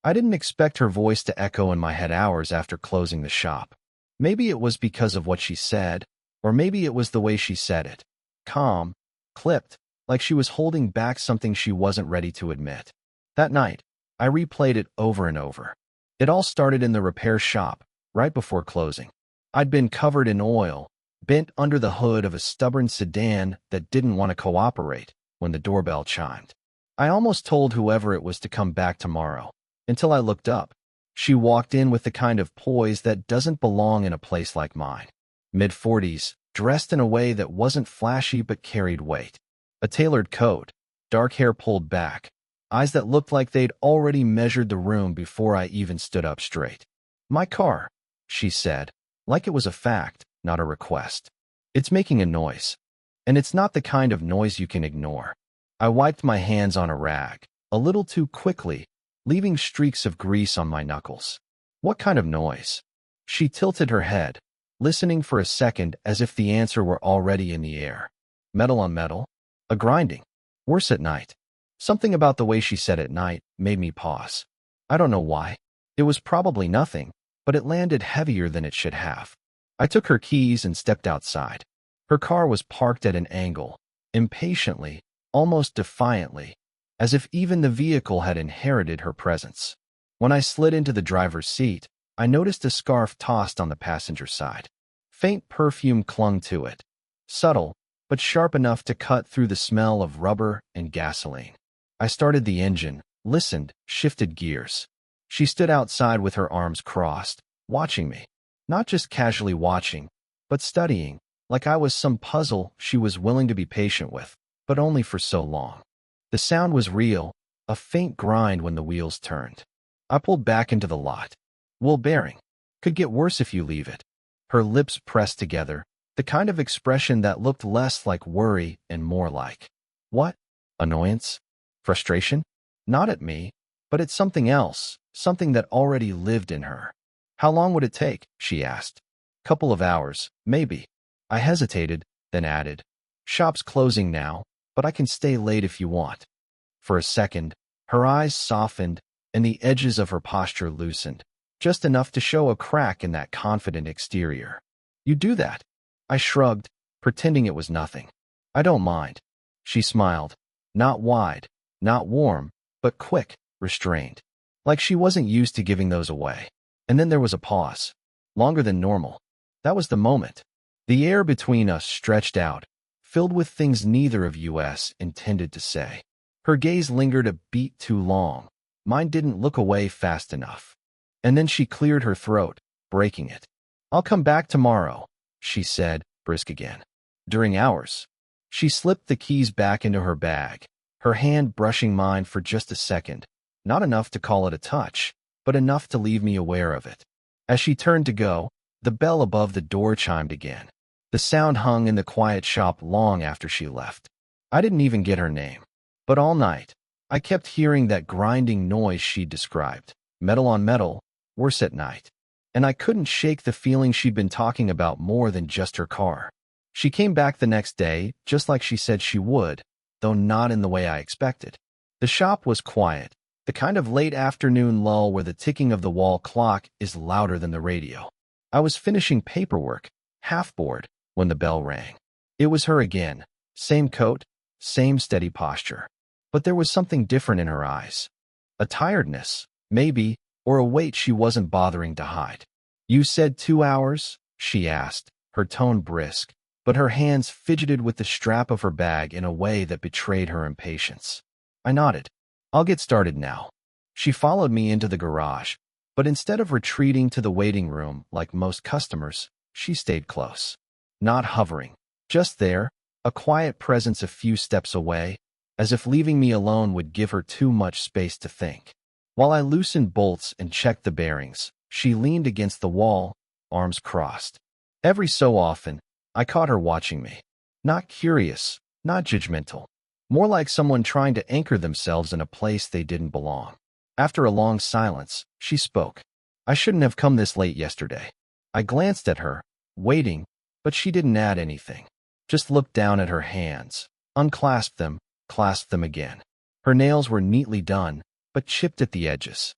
I didn't expect her voice to echo in my head hours after closing the shop. Maybe it was because of what she said, or maybe it was the way she said it. Calm, clipped, like she was holding back something she wasn't ready to admit. That night, I replayed it over and over. It all started in the repair shop, right before closing. I'd been covered in oil, bent under the hood of a stubborn sedan that didn't want to cooperate when the doorbell chimed. I almost told whoever it was to come back tomorrow, until I looked up. She walked in with the kind of poise that doesn't belong in a place like mine. Mid-40s, dressed in a way that wasn't flashy but carried weight. A tailored coat, dark hair pulled back, eyes that looked like they'd already measured the room before I even stood up straight. "My car," she said, like it was a fact, not a request. "It's making a noise. And it's not the kind of noise you can ignore." I wiped my hands on a rag, a little too quickly, leaving streaks of grease on my knuckles. "What kind of noise?" She tilted her head, listening for a second as if the answer were already in the air. "Metal on metal? A grinding. Worse at night." Something about the way she said "at night" made me pause. I don't know why. It was probably nothing, but it landed heavier than it should have. I took her keys and stepped outside. Her car was parked at an angle, impatiently, almost defiantly, as if even the vehicle had inherited her presence. When I slid into the driver's seat, I noticed a scarf tossed on the passenger side. Faint perfume clung to it, subtle, but sharp enough to cut through the smell of rubber and gasoline. I started the engine, listened, shifted gears. She stood outside with her arms crossed, watching me. Not just casually watching, but studying, like I was some puzzle she was willing to be patient with, but only for so long. The sound was real, a faint grind when the wheels turned. I pulled back into the lot. "Wheel bearing. Could get worse if you leave it." Her lips pressed together, the kind of expression that looked less like worry and more like, what? Annoyance? Frustration? Not at me, but at something else, something that already lived in her. "How long would it take?" she asked. "Couple of hours, maybe." I hesitated, then added, "Shop's closing now, but I can stay late if you want." For a second, her eyes softened and the edges of her posture loosened, just enough to show a crack in that confident exterior. "You do that?" I shrugged, pretending it was nothing. "I don't mind." She smiled, not wide, not warm, but quick, restrained, like she wasn't used to giving those away. And then there was a pause, longer than normal. That was the moment. The air between us stretched out, filled with things neither of us intended to say. Her gaze lingered a beat too long. Mine didn't look away fast enough. And then she cleared her throat, breaking it. "I'll come back tomorrow," she said, brisk again. "During hours." She slipped the keys back into her bag, her hand brushing mine for just a second, not enough to call it a touch, but enough to leave me aware of it. As she turned to go, the bell above the door chimed again. The sound hung in the quiet shop long after she left. I didn't even get her name. But all night, I kept hearing that grinding noise she described. Metal on metal, worse at night. And I couldn't shake the feeling she'd been talking about more than just her car. She came back the next day, just like she said she would, though not in the way I expected. The shop was quiet, the kind of late afternoon lull where the ticking of the wall clock is louder than the radio. I was finishing paperwork, half bored, when the bell rang. It was her again, same coat, same steady posture. But there was something different in her eyes. A tiredness, maybe, or a weight she wasn't bothering to hide. "You said 2 hours?" she asked, her tone brisk, but her hands fidgeted with the strap of her bag in a way that betrayed her impatience. I nodded. "I'll get started now." She followed me into the garage, but instead of retreating to the waiting room like most customers, she stayed close. Not hovering, just there, a quiet presence a few steps away, as if leaving me alone would give her too much space to think. While I loosened bolts and checked the bearings, she leaned against the wall, arms crossed. Every so often, I caught her watching me. Not curious, not judgmental. More like someone trying to anchor themselves in a place they didn't belong. After a long silence, she spoke. "I shouldn't have come this late yesterday." I glanced at her, waiting, but she didn't add anything. Just looked down at her hands, unclasped them, clasped them again. Her nails were neatly done, but chipped at the edges.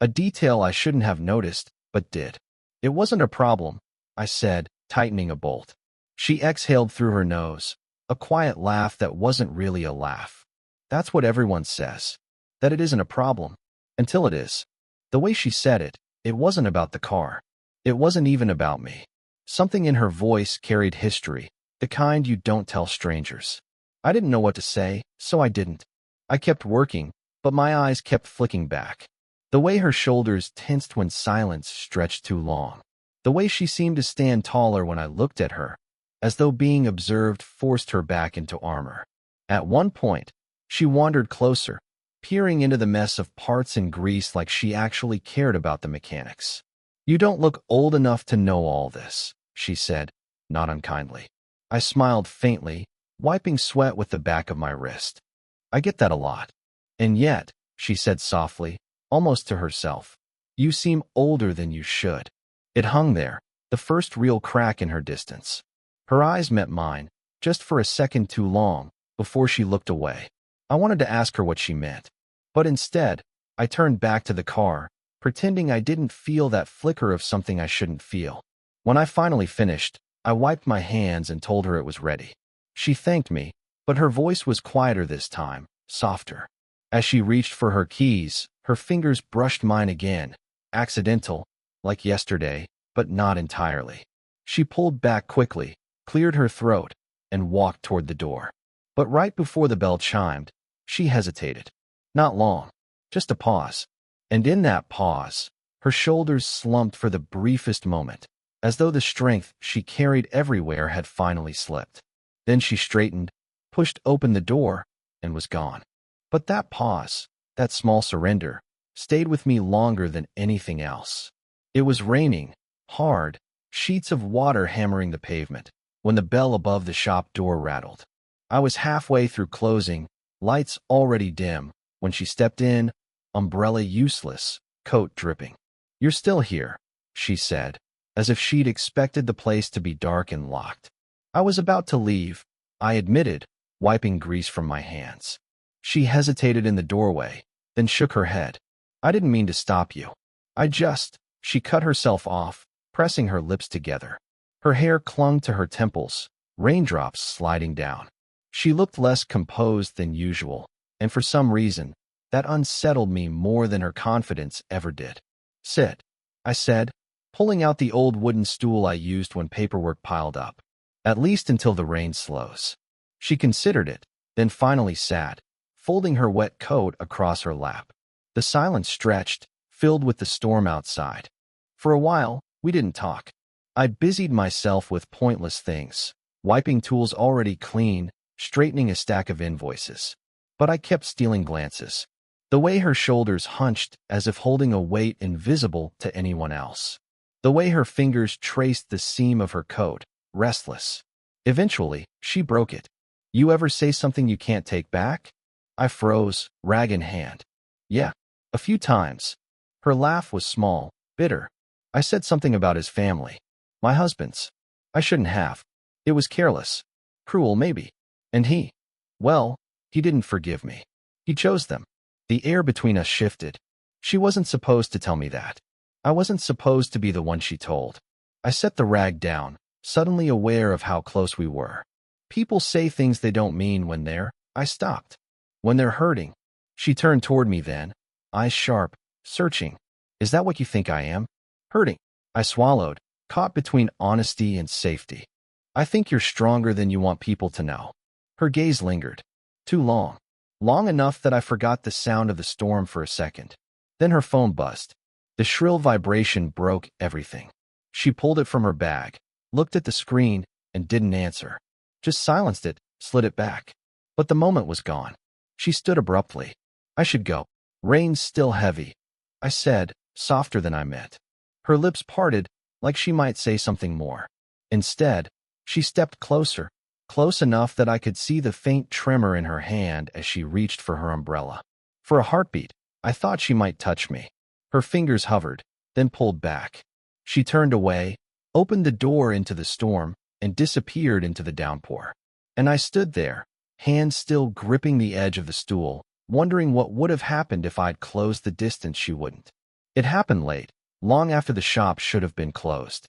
A detail I shouldn't have noticed, but did. It wasn't a problem, I said, tightening a bolt. She exhaled through her nose, a quiet laugh that wasn't really a laugh. That's what everyone says, that it isn't a problem, until it is. The way she said it, it wasn't about the car. It wasn't even about me. Something in her voice carried history, the kind you don't tell strangers. I didn't know what to say, so I didn't. I kept working, but my eyes kept flicking back. The way her shoulders tensed when silence stretched too long. The way she seemed to stand taller when I looked at her, as though being observed forced her back into armor. At one point, she wandered closer, peering into the mess of parts and grease like she actually cared about the mechanics. "You don't look old enough to know all this," she said, not unkindly. I smiled faintly, wiping sweat with the back of my wrist. "I get that a lot. And yet," she said softly, almost to herself, "you seem older than you should." It hung there, the first real crack in her distance. Her eyes met mine, just for a second too long, before she looked away. I wanted to ask her what she meant. But instead, I turned back to the car, pretending I didn't feel that flicker of something I shouldn't feel. When I finally finished, I wiped my hands and told her it was ready. She thanked me, but her voice was quieter this time, softer. As she reached for her keys, her fingers brushed mine again, accidental, like yesterday, but not entirely. She pulled back quickly, cleared her throat, and walked toward the door. But right before the bell chimed, she hesitated. Not long, just a pause. And in that pause, her shoulders slumped for the briefest moment, as though the strength she carried everywhere had finally slipped. Then she straightened, pushed open the door, and was gone. But that pause, that small surrender, stayed with me longer than anything else. It was raining, hard, sheets of water hammering the pavement, when the bell above the shop door rattled. I was halfway through closing, lights already dim, when she stepped in, umbrella useless, coat dripping. "You're still here," she said, as if she'd expected the place to be dark and locked. I was about to leave, I admitted, wiping grease from my hands. She hesitated in the doorway, then shook her head. "I didn't mean to stop you. She cut herself off, pressing her lips together. Her hair clung to her temples, raindrops sliding down. She looked less composed than usual, and for some reason, that unsettled me more than her confidence ever did. "Sit," I said, pulling out the old wooden stool I used when paperwork piled up. "At least until the rain slows." She considered it, then finally sat, folding her wet coat across her lap. The silence stretched, filled with the storm outside. For a while, we didn't talk. I busied myself with pointless things, wiping tools already clean, straightening a stack of invoices. But I kept stealing glances. The way her shoulders hunched as if holding a weight invisible to anyone else. The way her fingers traced the seam of her coat, restless. Eventually, she broke it. "You ever say something you can't take back?" I froze, rag in hand. "Yeah, a few times." Her laugh was small, bitter. "I said something about his family. My husband's. I shouldn't have. It was careless. Cruel, maybe. And well, he didn't forgive me. He chose them." The air between us shifted. She wasn't supposed to tell me that. I wasn't supposed to be the one she told. I set the rag down, suddenly aware of how close we were. People say things they don't mean when I stopped. When they're hurting. She turned toward me then, eyes sharp, searching. "Is that what you think I am? Hurting?" I swallowed, caught between honesty and safety. "I think you're stronger than you want people to know." Her gaze lingered. Too long. Long enough that I forgot the sound of the storm for a second. Then her phone buzzed. The shrill vibration broke everything. She pulled it from her bag, looked at the screen, and didn't answer. Just silenced it, slid it back. But the moment was gone. She stood abruptly. "I should go. Rain's still heavy," I said, softer than I meant. Her lips parted, like she might say something more. Instead, she stepped closer, close enough that I could see the faint tremor in her hand as she reached for her umbrella. For a heartbeat, I thought she might touch me. Her fingers hovered, then pulled back. She turned away, opened the door into the storm, and disappeared into the downpour. And I stood there, hands still gripping the edge of the stool, wondering what would have happened if I'd closed the distance she wouldn't. It happened late, long after the shop should have been closed.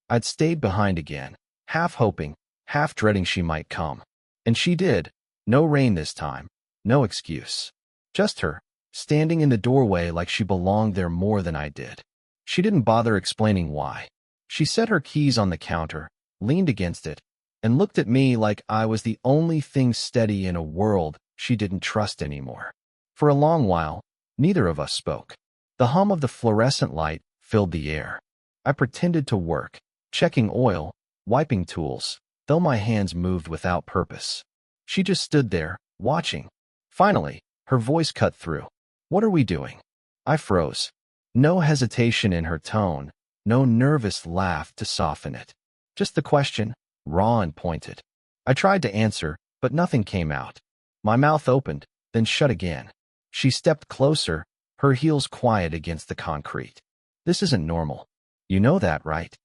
I'd stayed behind again, half hoping, half dreading she might come. And she did. No rain this time. No excuse. Just her, standing in the doorway like she belonged there more than I did. She didn't bother explaining why. She set her keys on the counter, leaned against it, and looked at me like I was the only thing steady in a world she didn't trust anymore. For a long while, neither of us spoke. The hum of the fluorescent light filled the air. I pretended to work, checking oil, wiping tools, though my hands moved without purpose. She just stood there, watching. Finally, her voice cut through. "What are we doing?" I froze. No hesitation in her tone, no nervous laugh to soften it. Just the question, raw and pointed. I tried to answer, but nothing came out. My mouth opened, then shut again. She stepped closer, her heels quiet against the concrete. "This isn't normal. You know that, right?"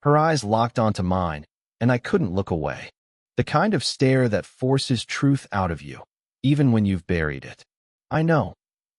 Her eyes locked onto mine, and I couldn't look away. The kind of stare that forces truth out of you, even when you've buried it. "I know,"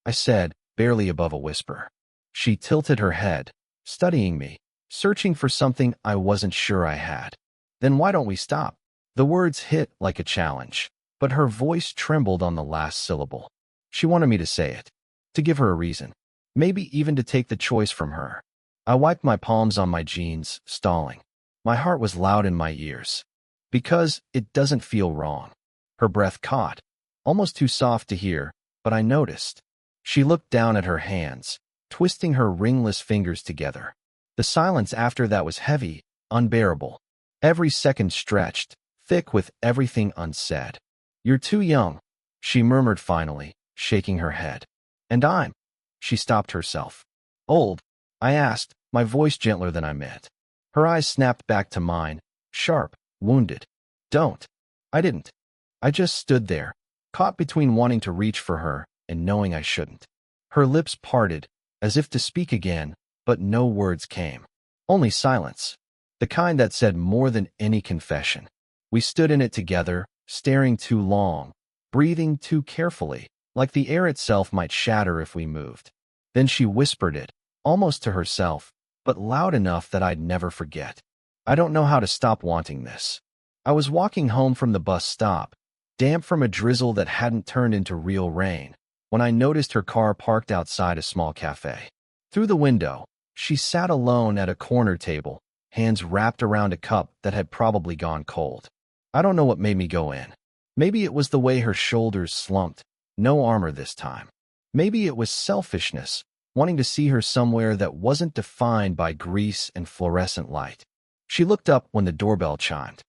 I said, barely above a whisper. She tilted her head, studying me, searching for something I wasn't sure I had. "Then why don't we stop?" The words hit like a challenge, but her voice trembled on the last syllable. She wanted me to say it, to give her a reason, maybe even to take the choice from her. I wiped my palms on my jeans, stalling. My heart was loud in my ears. Because it doesn't feel wrong. Her breath caught, almost too soft to hear, but I noticed. She looked down at her hands, twisting her ringless fingers together. The silence after that was heavy, unbearable. Every second stretched, thick with everything unsaid. "You're too young," she murmured finally, shaking her head. "And I'm." She stopped herself. "Old?" I asked, my voice gentler than I meant. Her eyes snapped back to mine, sharp, wounded. "Don't." I didn't. I just stood there, caught between wanting to reach for her and knowing I shouldn't. Her lips parted, as if to speak again, but no words came. Only silence. The kind that said more than any confession. We stood in it together, staring too long, breathing too carefully, like the air itself might shatter if we moved. Then she whispered it, almost to herself, but loud enough that I'd never forget. "I don't know how to stop wanting this." I was walking home from the bus stop, damp from a drizzle that hadn't turned into real rain, when I noticed her car parked outside a small café. Through the window, she sat alone at a corner table, hands wrapped around a cup that had probably gone cold. I don't know what made me go in. Maybe it was the way her shoulders slumped, no armor this time. Maybe it was selfishness, wanting to see her somewhere that wasn't defined by grease and fluorescent light. She looked up when the doorbell chimed.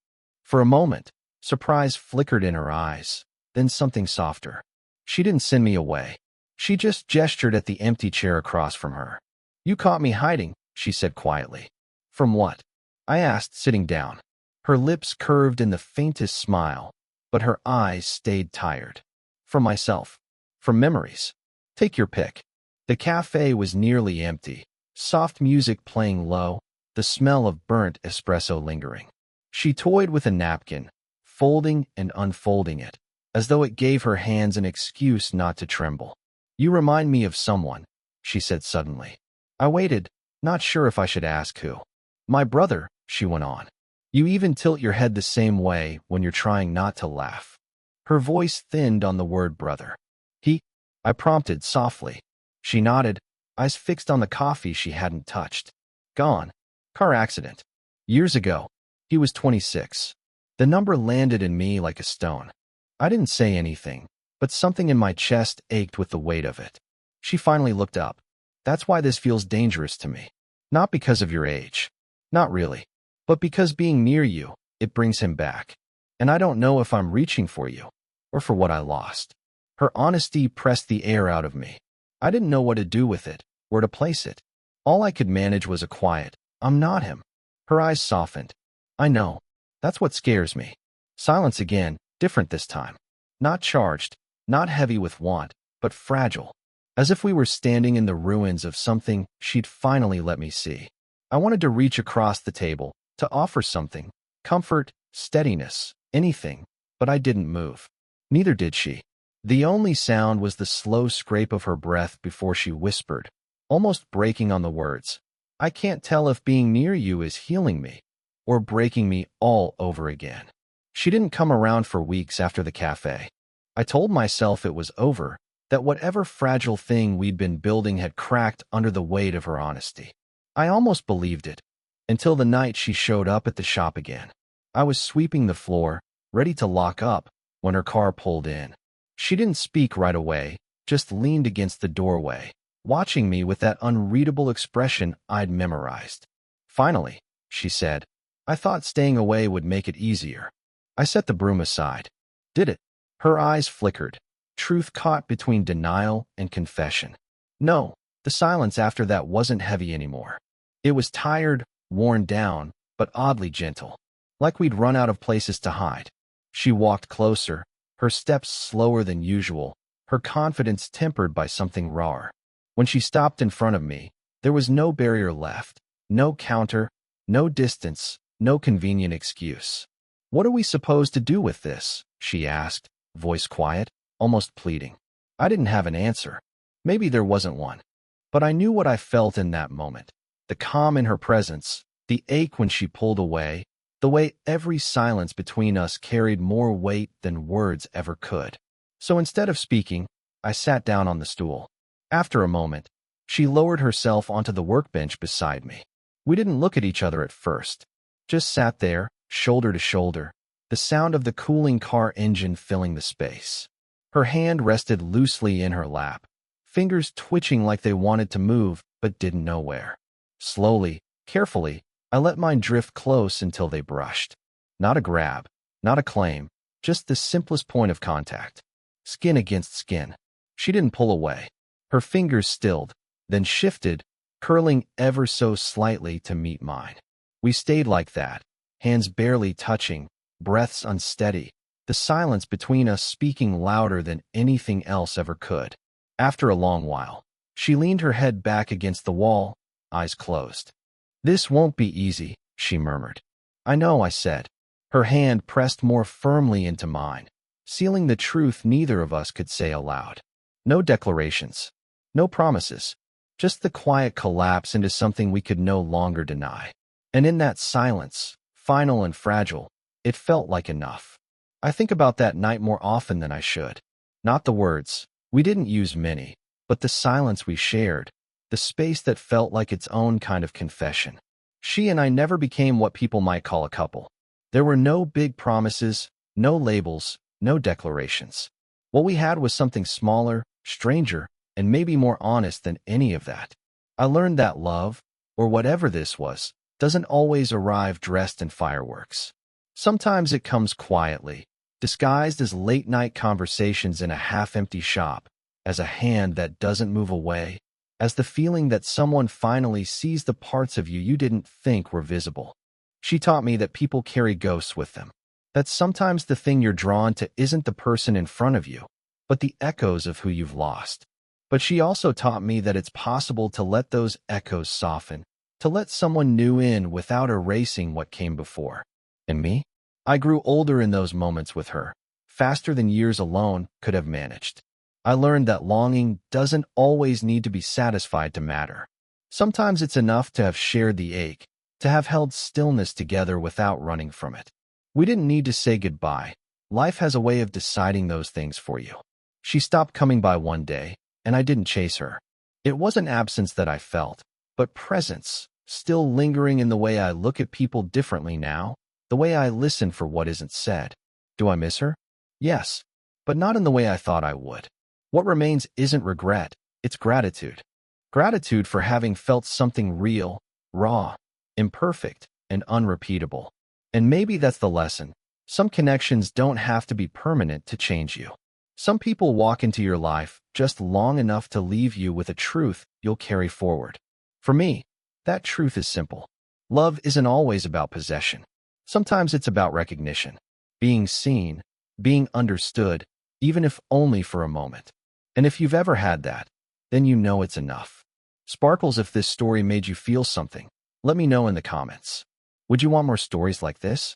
For a moment, surprise flickered in her eyes, then something softer. She didn't send me away. She just gestured at the empty chair across from her. "You caught me hiding," she said quietly. "From what?" I asked, sitting down. Her lips curved in the faintest smile, but her eyes stayed tired. "From myself. From memories. Take your pick." The cafe was nearly empty, soft music playing low, the smell of burnt espresso lingering. She toyed with a napkin, folding and unfolding it, as though it gave her hands an excuse not to tremble. "You remind me of someone," she said suddenly. I waited, not sure if I should ask who. "My brother," she went on. "You even tilt your head the same way when you're trying not to laugh." Her voice thinned on the word brother. "He?" I prompted softly. She nodded, eyes fixed on the coffee she hadn't touched. "Gone. Car accident. Years ago. He was 26. The number landed in me like a stone. I didn't say anything, but something in my chest ached with the weight of it. She finally looked up. "That's why this feels dangerous to me. Not because of your age. Not really. But because being near you, it brings him back. And I don't know if I'm reaching for you, or for what I lost." Her honesty pressed the air out of me. I didn't know what to do with it, where to place it. All I could manage was a quiet, "I'm not him." Her eyes softened. "I know. That's what scares me." Silence again, different this time. Not charged, not heavy with want, but fragile. As if we were standing in the ruins of something she'd finally let me see. I wanted to reach across the table, to offer something, comfort, steadiness, anything, but I didn't move. Neither did she. The only sound was the slow scrape of her breath before she whispered, almost breaking on the words. I can't tell if being near you is healing me or breaking me all over again. She didn't come around for weeks after the cafe. I told myself it was over, that whatever fragile thing we'd been building had cracked under the weight of her honesty. I almost believed it, until the night she showed up at the shop again. I was sweeping the floor, ready to lock up, when her car pulled in. She didn't speak right away, just leaned against the doorway, watching me with that unreadable expression I'd memorized. Finally, she said, I thought staying away would make it easier. I set the broom aside. Did it? Her eyes flickered, truth caught between denial and confession. No, the silence after that wasn't heavy anymore. It was tired, worn down, but oddly gentle, like we'd run out of places to hide. She walked closer, her steps slower than usual, her confidence tempered by something rawer. When she stopped in front of me, there was no barrier left, no counter, no distance, no convenient excuse. What are we supposed to do with this? She asked, voice quiet, almost pleading. I didn't have an answer. Maybe there wasn't one. But I knew what I felt in that moment. The calm in her presence, the ache when she pulled away, the way every silence between us carried more weight than words ever could. So instead of speaking, I sat down on the stool. After a moment, she lowered herself onto the workbench beside me. We didn't look at each other at first, just sat there, shoulder to shoulder, the sound of the cooling car engine filling the space. Her hand rested loosely in her lap, fingers twitching like they wanted to move but didn't know where. Slowly, carefully, I let mine drift close until they brushed. Not a grab, not a claim, just the simplest point of contact. Skin against skin. She didn't pull away. Her fingers stilled, then shifted, curling ever so slightly to meet mine. We stayed like that, hands barely touching, breaths unsteady, the silence between us speaking louder than anything else ever could. After a long while, she leaned her head back against the wall, eyes closed. This won't be easy, she murmured. I know, I said. Her hand pressed more firmly into mine, sealing the truth neither of us could say aloud. No declarations, no promises, just the quiet collapse into something we could no longer deny. And in that silence, final and fragile, it felt like enough. I think about that night more often than I should. Not the words, we didn't use many, but the silence we shared, the space that felt like its own kind of confession. She and I never became what people might call a couple. There were no big promises, no labels, no declarations. What we had was something smaller, stranger, and maybe more honest than any of that. I learned that love, or whatever this was, doesn't always arrive dressed in fireworks. Sometimes it comes quietly, disguised as late-night conversations in a half-empty shop, as a hand that doesn't move away, as the feeling that someone finally sees the parts of you you didn't think were visible. She taught me that people carry ghosts with them, that sometimes the thing you're drawn to isn't the person in front of you, but the echoes of who you've lost. But she also taught me that it's possible to let those echoes soften, to let someone new in without erasing what came before. And me? I grew older in those moments with her, faster than years alone could have managed. I learned that longing doesn't always need to be satisfied to matter. Sometimes it's enough to have shared the ache, to have held stillness together without running from it. We didn't need to say goodbye. Life has a way of deciding those things for you. She stopped coming by one day, and I didn't chase her. It wasn't absence that I felt, but presence, still lingering in the way I look at people differently now, the way I listen for what isn't said. Do I miss her? Yes, but not in the way I thought I would. What remains isn't regret, it's gratitude. Gratitude for having felt something real, raw, imperfect, and unrepeatable. And maybe that's the lesson. Some connections don't have to be permanent to change you. Some people walk into your life just long enough to leave you with a truth you'll carry forward. For me, that truth is simple. Love isn't always about possession. Sometimes it's about recognition, being seen, being understood, even if only for a moment. And if you've ever had that, then you know it's enough. Sparkles, if this story made you feel something, let me know in the comments. Would you want more stories like this?